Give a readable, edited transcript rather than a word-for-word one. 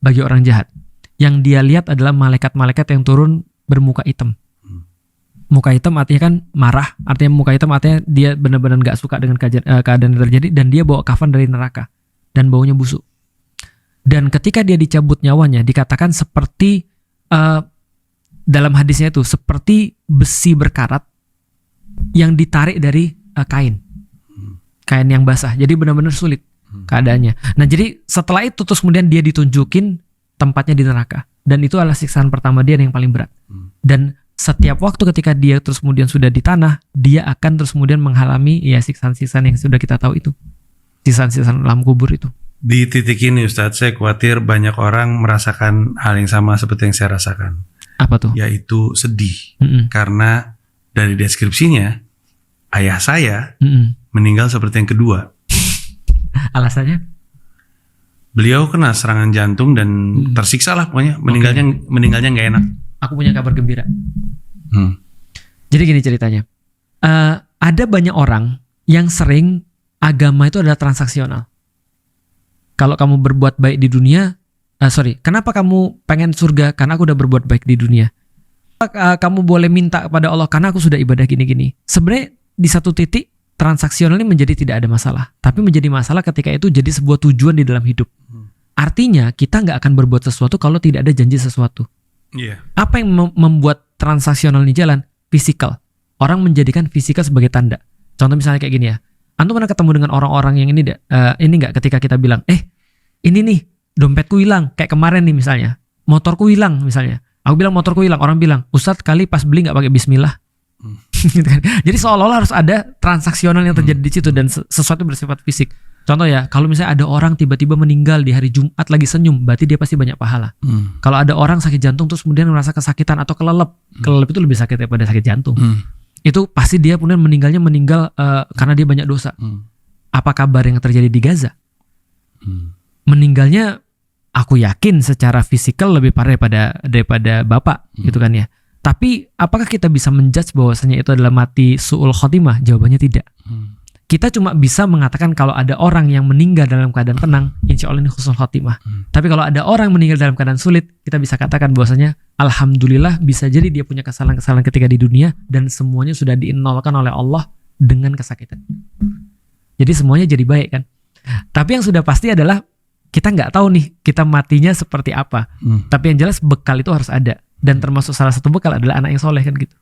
bagi orang jahat. Yang dia lihat adalah malaikat-malaikat yang turun bermuka hitam. Muka hitam artinya kan marah, artinya muka hitam artinya dia benar-benar gak suka dengan keadaan yang terjadi, dan dia bawa kafan dari neraka dan baunya busuk. Dan ketika dia dicabut nyawanya, dikatakan seperti dalam hadisnya itu seperti besi berkarat yang ditarik dari kain yang basah. Jadi benar-benar sulit keadaannya. Nah, jadi setelah itu terus kemudian dia ditunjukin tempatnya di neraka, dan itu adalah siksaan pertama dia yang paling berat. Dan setiap waktu ketika dia terus kemudian sudah di tanah, dia akan terus kemudian mengalami ya siksaan-siksaan yang sudah kita tahu itu, siksaan-siksaan alam kubur itu. Di titik ini Ustadz, saya khawatir banyak orang merasakan hal yang sama seperti yang saya rasakan. Apa tuh? Yaitu sedih. Karena dari deskripsinya, ayah saya meninggal seperti yang kedua. Alasannya? Beliau kena serangan jantung dan tersiksa lah pokoknya. Meninggalnya nggak enak. Aku punya kabar gembira. Jadi gini ceritanya. Ada banyak orang yang sering agama itu adalah transaksional. Kalau kamu berbuat baik di dunia, kenapa kamu pengen surga? Karena aku udah berbuat baik di dunia. Kamu boleh minta kepada Allah karena aku sudah ibadah gini-gini. Sebenarnya di satu titik transaksional ini menjadi tidak ada masalah, tapi menjadi masalah ketika itu jadi sebuah tujuan di dalam hidup. Artinya kita nggak akan berbuat sesuatu kalau tidak ada janji sesuatu. Apa yang membuat transaksional ini jalan? Fisikal. Orang menjadikan fisikal sebagai tanda. Contoh misalnya kayak gini ya. Antum pernah ketemu dengan orang-orang yang ini nggak ketika kita bilang, ini nih dompetku hilang, kayak kemarin nih misalnya, motorku hilang misalnya. Aku bilang motorku hilang, orang bilang, Ustadz kali pas beli nggak pakai bismillah. Gitu kan. Jadi seolah-olah harus ada transaksional yang terjadi di situ dan sesuatu bersifat fisik. Contoh ya, kalau misalnya ada orang tiba-tiba meninggal di hari Jumat lagi senyum, berarti dia pasti banyak pahala. Kalau ada orang sakit jantung terus kemudian merasa kesakitan atau kelelep itu lebih sakit daripada sakit jantung. Itu pasti dia kemudian meninggal karena dia banyak dosa. Apa kabar yang terjadi di Gaza? Meninggalnya aku yakin secara fisikal lebih parah daripada bapak gitu kan ya. Tapi apakah kita bisa menjudge bahwasanya itu adalah mati su'ul khotimah? Jawabannya tidak. Kita cuma bisa mengatakan kalau ada orang yang meninggal dalam keadaan tenang, insya Allah ini husnul khotimah. Tapi kalau ada orang meninggal dalam keadaan sulit, kita bisa katakan bahwasanya alhamdulillah bisa jadi dia punya kesalahan-kesalahan ketika di dunia dan semuanya sudah dinolkan oleh Allah dengan kesakitan. Jadi semuanya jadi baik kan. Tapi yang sudah pasti adalah kita nggak tahu nih kita matinya seperti apa. Tapi yang jelas bekal itu harus ada, dan termasuk salah satu bekal adalah anak yang soleh kan gitu.